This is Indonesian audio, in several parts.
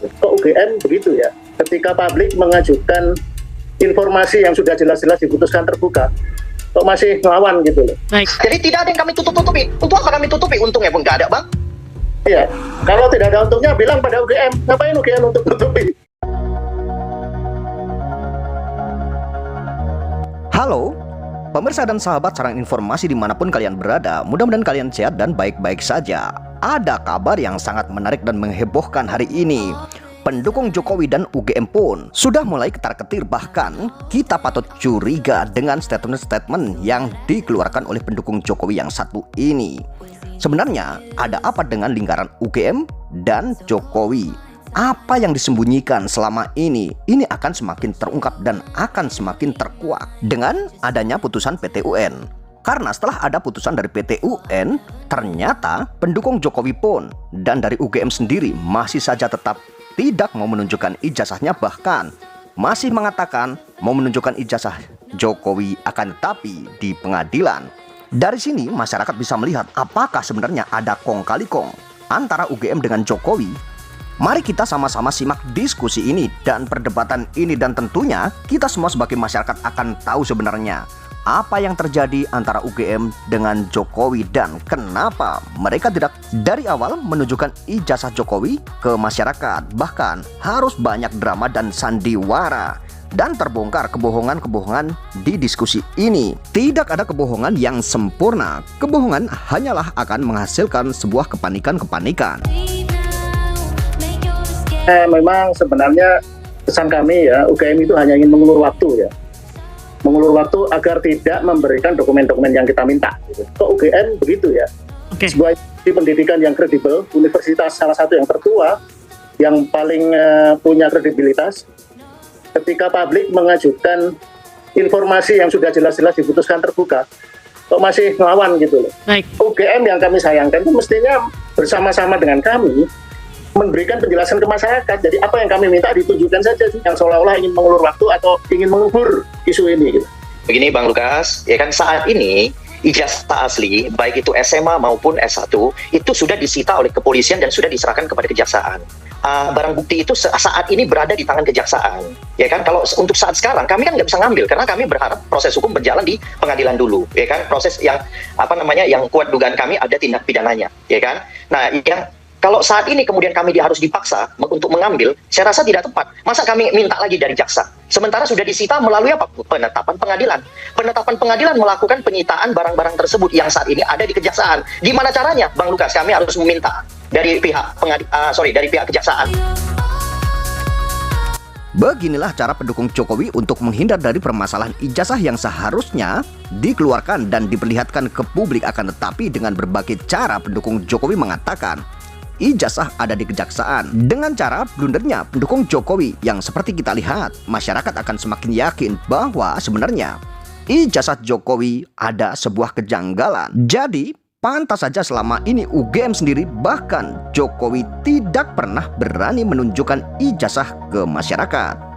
Kok UGM begitu ya? Ketika publik mengajukan informasi yang sudah jelas-jelas diputuskan terbuka, kok masih ngelawan gitu loh. Baik. Jadi tidak ada yang kami tutup-tutupi. Untuk apa kami tutupi? Untungnya pun nggak ada, Bang. Iya, kalau tidak ada untungnya bilang pada UGM, ngapain UGM untuk tutupi? Halo, pemirsa dan sahabat saran informasi dimanapun kalian berada, mudah-mudahan kalian sehat dan baik-baik saja. Ada kabar yang sangat menarik dan menghebohkan hari ini. Pendukung Jokowi dan UGM pun sudah mulai ketar-ketir, bahkan kita patut curiga dengan statement-statement yang dikeluarkan oleh pendukung Jokowi yang satu ini. Sebenarnya ada apa dengan lingkaran UGM dan Jokowi? Apa yang disembunyikan selama ini? Ini akan semakin terungkap dan akan semakin terkuak dengan adanya putusan PT UN. Karena setelah ada putusan dari PT UN, ternyata pendukung Jokowi pun dan dari UGM sendiri masih saja tetap tidak mau menunjukkan ijazahnya, bahkan masih mengatakan mau menunjukkan ijazah Jokowi akan tetapi di pengadilan. Dari sini masyarakat bisa melihat apakah sebenarnya ada kong kali kong antara UGM dengan Jokowi. Mari kita sama-sama simak diskusi ini dan perdebatan ini, dan tentunya kita semua sebagai masyarakat akan tahu sebenarnya apa yang terjadi antara UGM dengan Jokowi dan kenapa mereka tidak dari awal menunjukkan ijazah Jokowi ke masyarakat. Bahkan harus banyak drama dan sandiwara dan terbongkar kebohongan-kebohongan di diskusi ini. Tidak ada kebohongan yang sempurna. Kebohongan hanyalah akan menghasilkan sebuah kepanikan-kepanikan. Memang sebenarnya pesan kami ya, UGM itu hanya ingin mengulur waktu ya. Mengulur waktu agar tidak memberikan dokumen-dokumen yang kita minta. Gitu. Kok UGM begitu ya? Oke. Sebuah institusi pendidikan yang kredibel, universitas salah satu yang tertua, yang paling punya kredibilitas. Ketika publik mengajukan informasi yang sudah jelas-jelas diputuskan terbuka, kok masih ngelawan gitu loh. Baik. UGM yang kami sayangkan itu mestinya bersama-sama dengan kami memberikan penjelasan ke masyarakat. Jadi apa yang kami minta ditunjukkan saja, yang seolah-olah ingin mengulur waktu atau ingin mengubur isu ini gitu. Begini Bang Lukas, ya kan saat ini ijazah asli baik itu SMA maupun S1 itu sudah disita oleh kepolisian dan sudah diserahkan kepada kejaksaan. Barang bukti itu saat ini berada di tangan kejaksaan. Ya kan, kalau untuk saat sekarang kami kan nggak bisa ngambil karena kami berharap proses hukum berjalan di pengadilan dulu. Ya kan, proses yang yang kuat dugaan kami ada tindak pidananya. Ya kan. Nah, yang kalau saat ini kemudian kami harus dipaksa untuk mengambil, saya rasa tidak tepat. Masa kami minta lagi dari jaksa? Sementara sudah disita melalui apa? Penetapan pengadilan. Penetapan pengadilan melakukan penyitaan barang-barang tersebut yang saat ini ada di kejaksaan. Gimana caranya, Bang Lukas? Kami harus meminta dari pihak dari pihak kejaksaan. Beginilah cara pendukung Jokowi untuk menghindar dari permasalahan ijazah yang seharusnya dikeluarkan dan diperlihatkan ke publik, akan tetapi dengan berbagai cara pendukung Jokowi mengatakan ijazah ada di kejaksaan. Dengan cara blundernya pendukung Jokowi yang seperti kita lihat, masyarakat akan semakin yakin bahwa sebenarnya ijazah Jokowi ada sebuah kejanggalan. Jadi pantas saja selama ini UGM sendiri bahkan Jokowi tidak pernah berani menunjukkan ijazah ke masyarakat.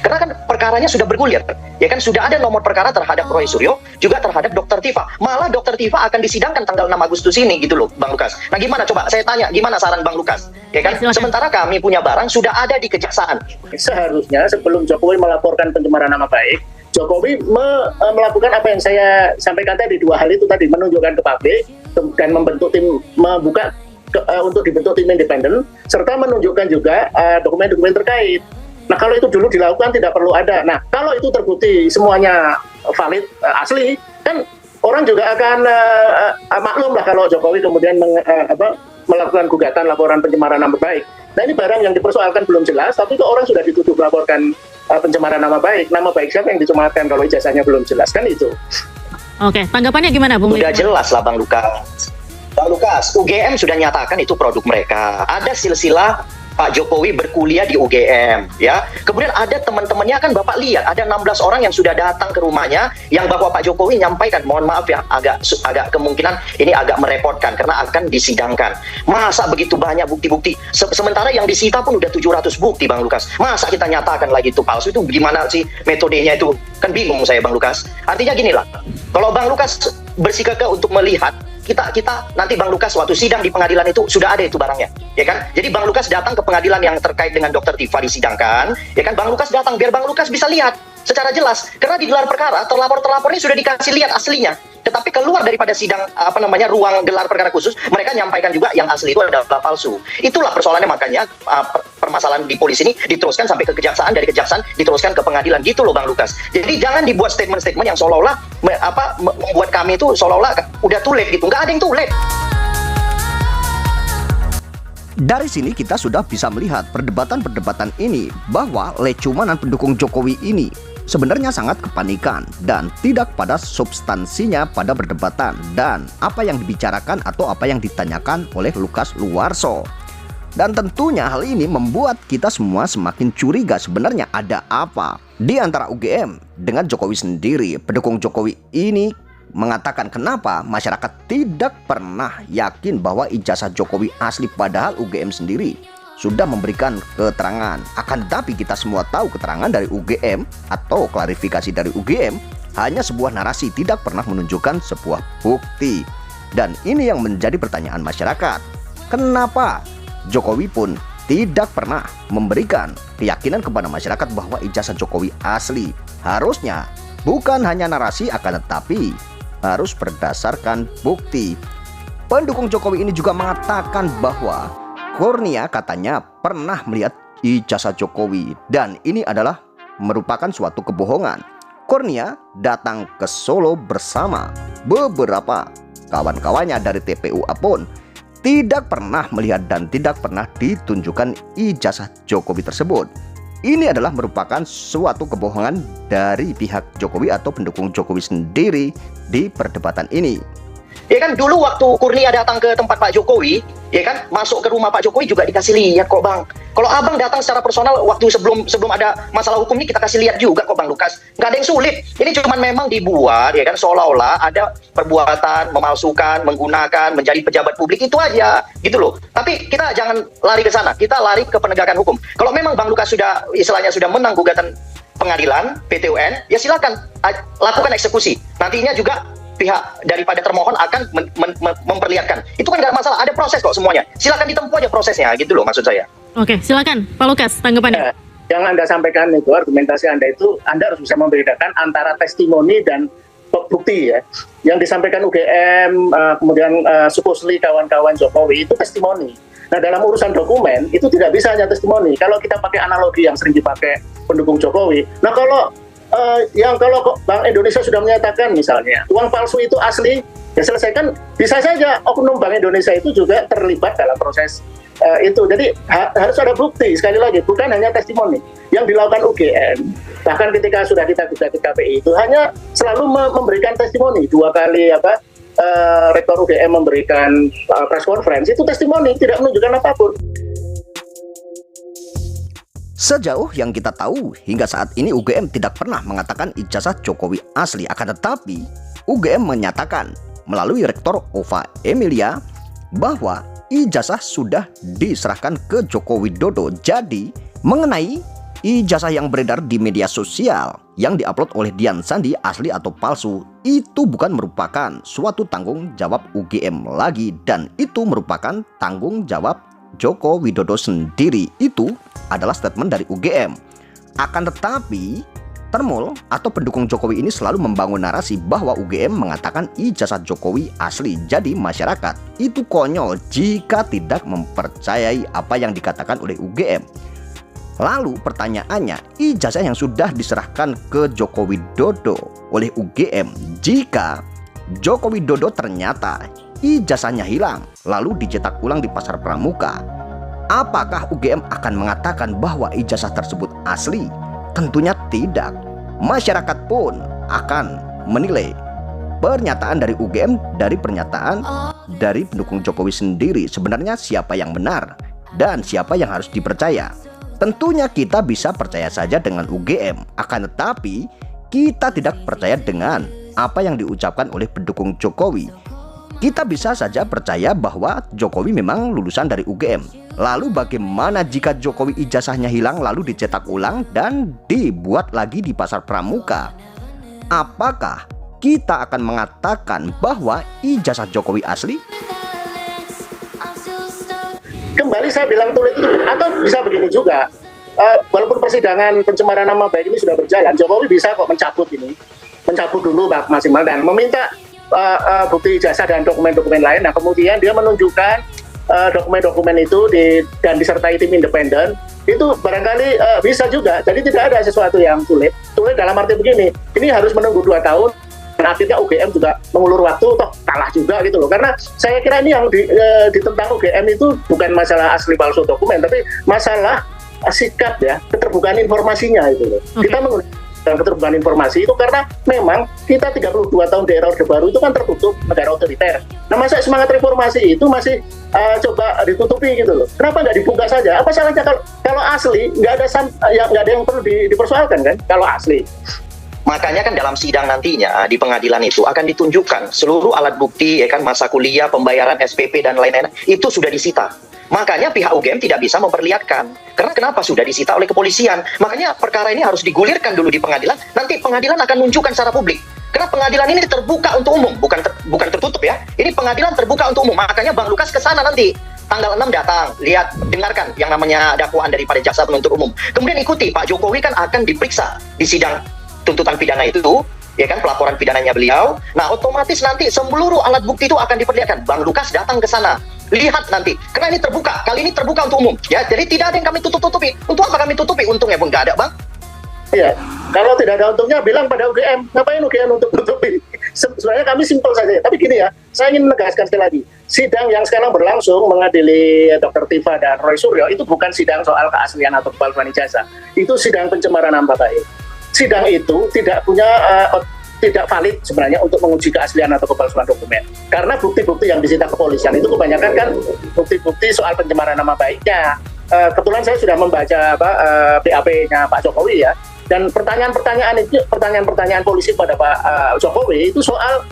Karena kan perkaranya sudah bergulir, ya kan, sudah ada nomor perkara terhadap Roy Suryo, juga terhadap Dr. Tifa. Malah Dr. Tifa akan disidangkan tanggal 6 Agustus ini gitu loh, Bang Lukas. Nah gimana coba, saya tanya, gimana saran Bang Lukas? Ya kan, sementara kami punya barang sudah ada di kejaksaan. Seharusnya sebelum Jokowi melaporkan pencemaran nama baik, Jokowi melakukan apa yang saya sampaikan tadi, dua hal itu tadi, menunjukkan ke publik dan membentuk tim, membuka untuk dibentuk tim independen, serta menunjukkan juga dokumen-dokumen terkait. Nah kalau itu dulu dilakukan tidak perlu ada. Nah kalau itu terbukti semuanya valid, asli, kan orang juga akan maklum lah kalau Jokowi kemudian melakukan gugatan laporan pencemaran nama baik. Nah ini barang yang dipersoalkan belum jelas, tapi kok orang sudah dituduh melaporkan pencemaran nama baik. Nama baik siapa yang dicemarkan kalau ijazahnya belum jelas, kan itu. Oke, tanggapannya gimana Bung? Sudah jelas lah Bang Lukas. Bang Lukas, UGM sudah nyatakan itu produk mereka. Ada silsilah Pak Jokowi berkuliah di UGM, ya. Kemudian ada teman-temannya, kan Bapak lihat ada 16 orang yang sudah datang ke rumahnya, yang bahwa Pak Jokowi nyampaikan, mohon maaf ya, agak kemungkinan ini agak merepotkan karena akan disidangkan. Masa begitu banyak bukti-bukti, sementara yang disita pun udah 700 bukti, Bang Lukas. Masa kita nyatakan lagi itu palsu? Itu gimana sih metodenya itu? Kan bingung saya, Bang Lukas. Artinya gini lah, kalau Bang Lukas bersikeras untuk melihat kita nanti Bang Lukas waktu sidang di pengadilan itu sudah ada itu barangnya, ya kan? Jadi Bang Lukas datang ke pengadilan yang terkait dengan Dr. Tifa disidangkan, ya kan? Bang Lukas datang biar Bang Lukas bisa lihat secara jelas, karena di gelar perkara terlapor ini sudah dikasih lihat aslinya. Tetapi keluar daripada sidang ruang gelar perkara khusus, mereka nyampaikan juga yang asli itu adalah palsu. Itulah persoalannya, makanya permasalahan di polisi ini diteruskan sampai ke kejaksaan, dari kejaksaan diteruskan ke pengadilan, gitu loh Bang Lukas. Jadi jangan dibuat statement-statement yang seolah-olah membuat kami itu seolah-olah udah too late gitu. Nggak ada yang too late. Dari sini kita sudah bisa melihat perdebatan-perdebatan ini bahwa lecumanan pendukung Jokowi ini sebenarnya sangat kepanikan dan tidak pada substansinya pada perdebatan dan apa yang dibicarakan atau apa yang ditanyakan oleh Lukas Luarso. Dan tentunya hal ini membuat kita semua semakin curiga sebenarnya ada apa di antara UGM dengan Jokowi sendiri. Pendukung Jokowi ini mengatakan kenapa masyarakat tidak pernah yakin bahwa ijazah Jokowi asli, padahal UGM sendiri sudah memberikan keterangan. Akan tetapi kita semua tahu keterangan dari UGM atau klarifikasi dari UGM hanya sebuah narasi, tidak pernah menunjukkan sebuah bukti. Dan ini yang menjadi pertanyaan masyarakat. Kenapa Jokowi pun tidak pernah memberikan keyakinan kepada masyarakat bahwa ijazah Jokowi asli? Harusnya bukan hanya narasi, akan tetapi harus berdasarkan bukti. Pendukung Jokowi ini juga mengatakan bahwa Kurnia katanya pernah melihat ijazah Jokowi dan ini adalah merupakan suatu kebohongan. Kurnia datang ke Solo bersama beberapa kawan-kawannya dari TPU pun tidak pernah melihat dan tidak pernah ditunjukkan ijazah Jokowi tersebut. Ini adalah merupakan suatu kebohongan dari pihak Jokowi atau pendukung Jokowi sendiri di perdebatan ini. Ya kan, dulu waktu Kurnia datang ke tempat Pak Jokowi, ya kan, masuk ke rumah Pak Jokowi juga dikasih lihat kok Bang. Kalau Abang datang secara personal waktu sebelum ada masalah hukum ini, kita kasih lihat juga kok Bang Lukas. Nggak ada yang sulit. Ini cuman memang dibuat, ya kan, seolah-olah ada perbuatan memalsukan, menggunakan, menjadi pejabat publik, itu aja, gitu loh. Tapi kita jangan lari ke sana, kita lari ke penegakan hukum. Kalau memang Bang Lukas sudah, istilahnya sudah menang gugatan pengadilan, PT UN, ya silakan lakukan eksekusi. Nantinya juga pihak daripada termohon akan memperlihatkan. Itu kan nggak masalah, ada proses kok semuanya. Silakan ditempuh aja prosesnya, gitu loh maksud saya. Oke, silakan Pak Lukas tanggapannya. Yang Anda sampaikan itu, argumentasi Anda itu, Anda harus bisa membedakan antara testimoni dan bukti ya. Yang disampaikan UGM, kemudian supposedly kawan-kawan Jokowi itu testimoni. Nah, dalam urusan dokumen itu tidak bisa hanya testimoni. Kalau kita pakai analogi yang sering dipakai pendukung Jokowi, nah kalau kalau Bank Indonesia sudah menyatakan misalnya uang palsu itu asli, ya selesaikan. Bisa saja oknum Bank Indonesia itu juga terlibat dalam proses itu. Jadi harus ada bukti, sekali lagi bukan hanya testimoni. Yang dilakukan UGM, bahkan ketika sudah kita gugat ke KPI itu hanya selalu memberikan testimoni. 2 kali Rektor UGM memberikan press conference, itu testimoni, tidak menunjukkan apapun. Sejauh yang kita tahu, hingga saat ini UGM tidak pernah mengatakan ijazah Jokowi asli. Akan tetapi, UGM menyatakan melalui Rektor Ova Emilia bahwa ijazah sudah diserahkan ke Joko Widodo. Jadi, mengenai ijazah yang beredar di media sosial yang diupload oleh Dian Sandi asli atau palsu, itu bukan merupakan suatu tanggung jawab UGM lagi, dan itu merupakan tanggung jawab Joko Widodo sendiri. Itu adalah statement dari UGM. Akan tetapi Termul atau pendukung Jokowi ini selalu membangun narasi bahwa UGM mengatakan ijazah Jokowi asli. Jadi masyarakat itu konyol jika tidak mempercayai apa yang dikatakan oleh UGM. Lalu pertanyaannya, ijazah yang sudah diserahkan ke Joko Widodo oleh UGM, jika Joko Widodo ternyata ijazahnya hilang lalu dicetak ulang di pasar pramuka, apakah UGM akan mengatakan bahwa ijazah tersebut asli? Tentunya tidak. Masyarakat pun akan menilai pernyataan dari UGM dari pernyataan dari pendukung Jokowi sendiri. Sebenarnya siapa yang benar dan siapa yang harus dipercaya? Tentunya kita bisa percaya saja dengan UGM, akan tetapi kita tidak percaya dengan apa yang diucapkan oleh pendukung Jokowi. Kita bisa saja percaya bahwa Jokowi memang lulusan dari UGM. Lalu bagaimana jika Jokowi ijazahnya hilang lalu dicetak ulang dan dibuat lagi di pasar pramuka? Apakah kita akan mengatakan bahwa ijazah Jokowi asli? Kembali saya bilang tulis itu, atau bisa begini juga, walaupun persidangan pencemaran nama baik ini sudah berjalan, Jokowi bisa kok mencabut dulu maksimal dan meminta bukti ijazah dan dokumen-dokumen lain. Nah kemudian dia menunjukkan dokumen-dokumen itu dan disertai tim independen, itu barangkali bisa juga. Jadi tidak ada sesuatu yang sulit dalam arti begini, ini harus menunggu 2 tahun. Dan akhirnya UGM juga mengulur waktu, toh kalah juga gitu loh. Karena saya kira ini yang ditentang UGM itu bukan masalah asli palsu dokumen, tapi masalah sikap ya, keterbukaan informasinya itu loh. Okay. Kita menggunakan keterbukaan informasi itu karena memang kita 32 tahun di era Orde Baru itu kan tertutup, negara otoriter. Nah masa semangat reformasi itu masih coba ditutupi gitu loh. Kenapa nggak dibuka saja? Apa salahnya kalau asli nggak ada yang perlu dipersoalkan kan kalau asli. Makanya kan dalam sidang nantinya di pengadilan itu akan ditunjukkan seluruh alat bukti, ya kan, masa kuliah, pembayaran SPP dan lain-lain itu sudah disita. Makanya pihak UGM tidak bisa memperlihatkan. Karena kenapa? Sudah disita oleh kepolisian. Makanya perkara ini harus digulirkan dulu di pengadilan. Nanti pengadilan akan menunjukkan secara publik. Karena pengadilan ini terbuka untuk umum, bukan tertutup ya. Ini pengadilan terbuka untuk umum. Makanya Bang Lukas ke sana nanti. Tanggal 6 datang, lihat, dengarkan yang namanya dakwaan daripada jaksa penuntut umum. Kemudian ikuti, Pak Jokowi kan akan diperiksa di sidang tuntutan pidana itu, ya kan, pelaporan pidananya beliau. Nah, otomatis nanti seluruh alat bukti itu akan diperlihatkan. Bang Lukas datang ke sana, lihat nanti, karena ini terbuka, kali ini terbuka untuk umum, ya. Jadi tidak ada yang kami tutup-tutupi. Untuk apa kami tutupi? Untungnya pun nggak ada, Bang. Iya, kalau tidak ada untungnya bilang pada UGM, ngapain UGM untuk tutupi? Sebenarnya kami simpel saja. Tapi gini ya, saya ingin menegaskan sekali lagi, sidang yang sekarang berlangsung mengadili Dr. Tifa dan Roy Suryo itu bukan sidang soal keaslian atau kepalsuan ijazah. Itu sidang pencemaran nama baik. Sidang itu tidak valid sebenarnya untuk menguji keaslian atau kepalsuan dokumen. Karena bukti-bukti yang disita kepolisian itu kebanyakan kan bukti-bukti soal pencemaran nama baiknya. Kebetulan saya sudah membaca BAP-nya Pak Jokowi ya. Dan pertanyaan polisi pada Pak Jokowi itu soal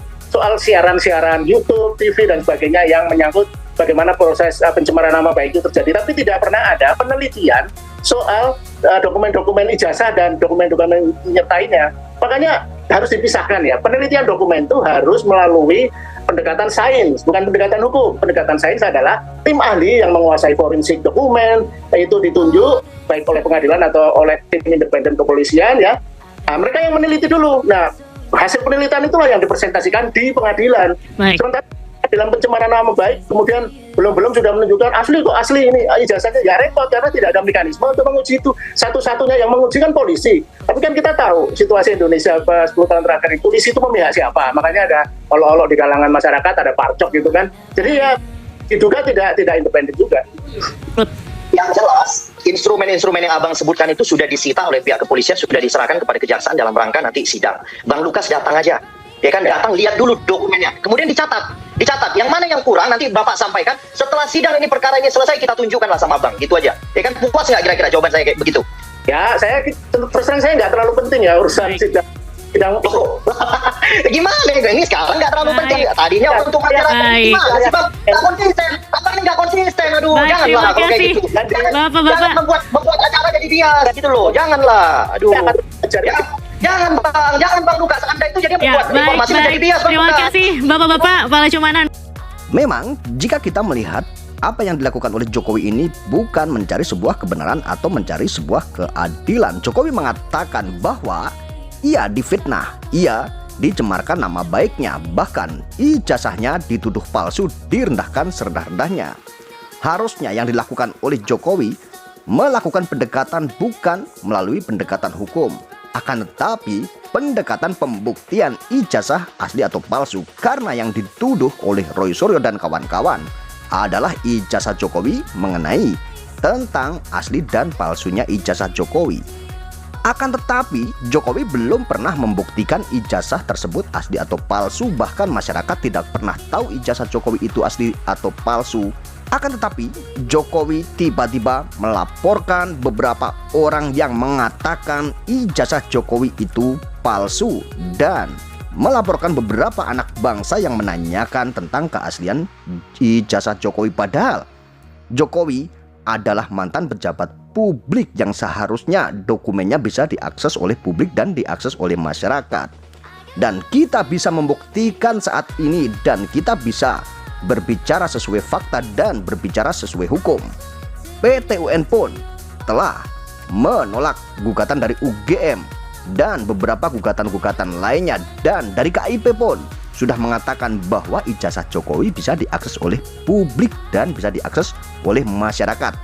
siaran-siaran YouTube, TV dan sebagainya yang menyangkut bagaimana proses pencemaran nama baik itu terjadi. Tapi tidak pernah ada penelitian soal dokumen-dokumen ijazah dan dokumen-dokumen menyertainya. Makanya harus dipisahkan ya. Penelitian dokumen itu harus melalui pendekatan sains, bukan pendekatan hukum. Pendekatan sains adalah tim ahli yang menguasai forensik dokumen, itu ditunjuk baik oleh pengadilan atau oleh tim independen kepolisian ya. Nah, mereka yang meneliti dulu. Nah, hasil penelitian itulah yang dipresentasikan di pengadilan. Baik. Sementara dalam pencemaran nama baik, kemudian belum sudah menunjukkan asli ini ijazahnya, ya repot karena tidak ada mekanisme untuk menguji itu. Satu-satunya yang menguji kan polisi. Tapi kan kita tahu situasi Indonesia 10 tahun terakhir ini, polisi itu memihak siapa? Makanya ada olok-olok di kalangan masyarakat, ada parcok gitu kan. Jadi ya diduga tidak independen juga. Yang jelas, instrumen-instrumen yang Abang sebutkan itu sudah disita oleh pihak kepolisian, sudah diserahkan kepada kejaksaan dalam rangka nanti sidang. Bang Lukas datang aja. Ya kan, datang lihat dulu dokumennya, kemudian dicatat yang mana yang kurang nanti Bapak sampaikan setelah sidang ini, perkara ini selesai, kita tunjukkanlah sama Bang, gitu aja. Ya kan, puas nggak kira-kira jawaban saya kayak begitu? Ya, terus terang saya nggak terlalu penting ya urusan sidang. Gimana ini sekarang nggak terlalu penting, tadinya untuk masyarakat. Gimana sih Bang? Nggak konsisten, apa ini nggak konsisten? Aduh, janganlah kalau kayak gitu. Jangan membuat acara jadi bias gitu loh, janganlah. Aduh. Jangan Bang Lukas, Anda itu jadi membuat informasi menjadi bias, Bang Terima Lukas. kasih Bapak-bapak Pala Cumanan. Memang, jika kita melihat apa yang dilakukan oleh Jokowi ini bukan mencari sebuah kebenaran atau mencari sebuah keadilan. Jokowi mengatakan bahwa ia difitnah, ia dicemarkan nama baiknya, bahkan ijazahnya dituduh palsu, direndahkan serendah-rendahnya. Harusnya yang dilakukan oleh Jokowi melakukan pendekatan bukan melalui pendekatan hukum, akan tetapi pendekatan pembuktian ijazah asli atau palsu, karena yang dituduh oleh Roy Suryo dan kawan-kawan adalah ijazah Jokowi mengenai tentang asli dan palsunya ijazah Jokowi. Akan tetapi Jokowi belum pernah membuktikan ijazah tersebut asli atau palsu, bahkan masyarakat tidak pernah tahu ijazah Jokowi itu asli atau palsu. Akan tetapi Jokowi tiba-tiba melaporkan beberapa orang yang mengatakan ijazah Jokowi itu palsu dan melaporkan beberapa anak bangsa yang menanyakan tentang keaslian ijazah Jokowi. Padahal Jokowi adalah mantan pejabat publik yang seharusnya dokumennya bisa diakses oleh publik dan diakses oleh masyarakat. Dan kita bisa membuktikan saat ini dan kita bisa berbicara sesuai fakta dan berbicara sesuai hukum. PT UN pun telah menolak gugatan dari UGM dan beberapa gugatan-gugatan lainnya, dan dari KIP pun sudah mengatakan bahwa ijazah Jokowi bisa diakses oleh publik dan bisa diakses oleh masyarakat.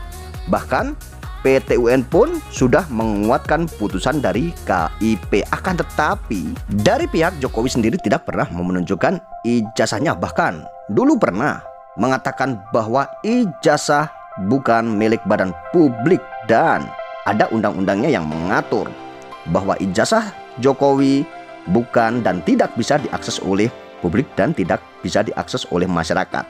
Bahkan PT UN pun sudah menguatkan putusan dari KIP. Akan tetapi dari pihak Jokowi sendiri tidak pernah menunjukkan ijazahnya. Bahkan dulu pernah mengatakan bahwa ijazah bukan milik badan publik dan ada undang-undangnya yang mengatur bahwa ijazah Jokowi bukan dan tidak bisa diakses oleh publik dan tidak bisa diakses oleh masyarakat.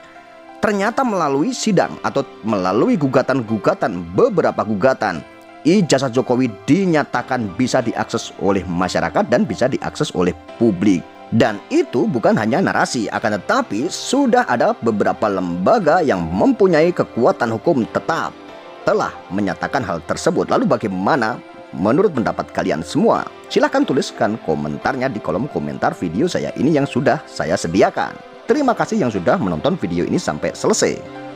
Ternyata melalui sidang atau melalui gugatan-gugatan, beberapa gugatan, ijazah Jokowi dinyatakan bisa diakses oleh masyarakat dan bisa diakses oleh publik. Dan itu bukan hanya narasi, akan tetapi sudah ada beberapa lembaga yang mempunyai kekuatan hukum tetap telah menyatakan hal tersebut. Lalu bagaimana menurut pendapat kalian semua? Silahkan tuliskan komentarnya di kolom komentar video saya ini yang sudah saya sediakan. Terima kasih yang sudah menonton video ini sampai selesai.